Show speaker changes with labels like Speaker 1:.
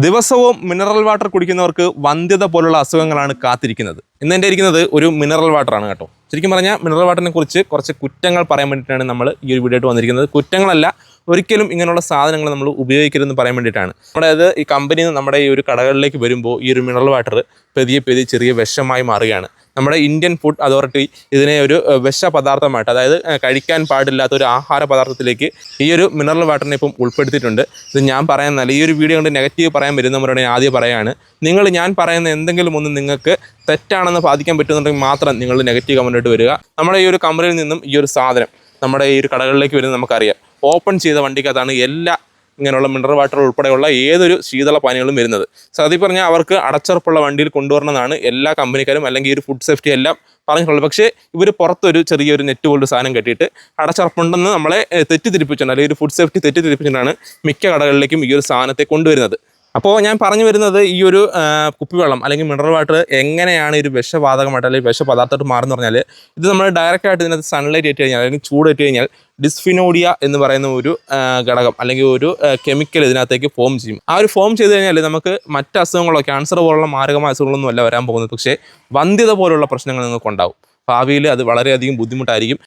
Speaker 1: ദിവസവും mineral water കുടിക്കുന്നവർക്ക് വന്ധ്യത പോലുള്ള അസുഖങ്ങളാണ് കാത്തിരിക്കുന്നത്. ഇന്ന് എൻ്റെ ഇരിക്കുന്നത് ഒരു മിനറൽ വാട്ടറാണ് കേട്ടോ. ശരിക്കും പറഞ്ഞാൽ മിനറൽ വാട്ടറിനെ കുറിച്ച് കുറച്ച് കുറ്റങ്ങൾ പറയാൻ വേണ്ടിയിട്ടാണ് നമ്മൾ ഈ ഒരു വീഡിയോ ആയിട്ട് വന്നിരിക്കുന്നത്. കുറ്റങ്ങളല്ല, ഒരിക്കലും ഇങ്ങനെയുള്ള സാധനങ്ങൾ നമ്മൾ ഉപയോഗിക്കരുതെന്ന് പറയാൻ വേണ്ടിയിട്ടാണ്. അതായത് ഈ കമ്പനി നമ്മുടെ ഈ ഒരു കടകളിലേക്ക് വരുമ്പോൾ ഈ ഒരു മിനറൽ വാട്ടർ പതിയെ ചെറിയ വിഷമായി മാറുകയാണ്. നമ്മുടെ ഇന്ത്യൻ ഫുഡ് അതോറിറ്റി ഇതിനെ ഒരു വിഷ പദാർത്ഥമായിട്ട്, അതായത് കഴിക്കാൻ പാടില്ലാത്ത ഒരു ആഹാര പദാർത്ഥത്തിലേക്ക് ഈ ഒരു മിനറൽ വാട്ടറിനെ ഇപ്പം ഉൾപ്പെടുത്തിയിട്ടുണ്ട്. ഇത് ഞാൻ പറയുന്നതല്ല, ഈ ഒരു വീഡിയോ കൊണ്ട് നെഗറ്റീവ് പറയാൻ വരുന്നവരോട് ഞാൻ ആദ്യം പറയുകയാണ്, ഞാൻ പറയുന്ന എന്തെങ്കിലും ഒന്ന് നിങ്ങൾക്ക് തെറ്റാണെന്ന് ബാധിക്കാൻ പറ്റുന്നുണ്ടെങ്കിൽ മാത്രം നിങ്ങൾ നെഗറ്റീവ് കമൻറ്റായിട്ട് വരിക. നമ്മുടെ ഈ ഒരു കമ്പനിയിൽ നിന്നും ഈ ഒരു സാധനം നമ്മുടെ ഈ ഒരു കടകളിലേക്ക് വരുന്നത് നമുക്കറിയാം. ഓപ്പൺ ചെയ്ത വണ്ടിക്കകത്താണ് എല്ലാ ഇങ്ങനെയുള്ള മിനറൽ വാട്ടർ ഉൾപ്പെടെയുള്ള ഏതൊരു ശീതള പാനീയങ്ങളും വരുന്നത്. സത്യം പറഞ്ഞാൽ അവർക്ക് അടച്ചുറപ്പുള്ള വണ്ടിയിൽ കൊണ്ടുവരണമെന്നാണ് എല്ലാ കമ്പനിക്കാരും അല്ലെങ്കിൽ ഈ ഒരു ഫുഡ് സേഫ്റ്റി എല്ലാം പറഞ്ഞിട്ടുള്ളത്. പക്ഷേ ഇവർ പുറത്തൊരു ചെറിയൊരു നെറ്റ് പോലൊരു സാധനം കെട്ടിയിട്ട് അടച്ചുറപ്പുണ്ടെന്ന് നമ്മളെ തെറ്റിദ്ധരിപ്പിച്ചിട്ടുണ്ട്, അല്ലെങ്കിൽ ഒരു ഫുഡ് സേഫ്റ്റി തെറ്റിദ്ധരിപ്പിച്ചിട്ടാണ് മിക്ക കടകളിലേക്കും ഈ ഒരു സാധനത്തെ കൊണ്ടുവരുന്നത്. അപ്പോൾ ഞാൻ പറഞ്ഞു വരുന്നത്, ഈ ഒരു കുപ്പിവെള്ളം അല്ലെങ്കിൽ മിനറൽ വാട്ടർ എങ്ങനെയാണ് ഒരു വിഷവാതകമായിട്ട് അല്ലെങ്കിൽ വിഷപദാർത്ഥമായിട്ട് മാറുന്നു പറഞ്ഞാൽ, ഇത് നമ്മൾ ഡയറക്റ്റായിട്ട് ഇതിനകത്ത് സൺലൈറ്റ് ഏറ്റ് കഴിഞ്ഞാൽ അല്ലെങ്കിൽ ചൂടേറ്റ് കഴിഞ്ഞാൽ ഡിസ്ഫിനോഡിയ എന്ന് പറയുന്ന ഒരു ഘടകം അല്ലെങ്കിൽ ഒരു കെമിക്കൽ ഇതിനകത്തേക്ക് ഫോം ചെയ്യും. ആ ഒരു ഫോം ചെയ്ത് കഴിഞ്ഞാൽ നമുക്ക് മറ്റ് അസുഖങ്ങളോ ക്യാൻസർ പോലുള്ള മാരകമായ അസുഖങ്ങളൊന്നും അല്ല വരാൻ പോകുന്നത്. പക്ഷേ വന്ധ്യത പോലുള്ള പ്രശ്നങ്ങൾ നിങ്ങൾക്കുണ്ടാവും. ഭാവിയിൽ അത് വളരെയധികം ബുദ്ധിമുട്ടായിരിക്കും.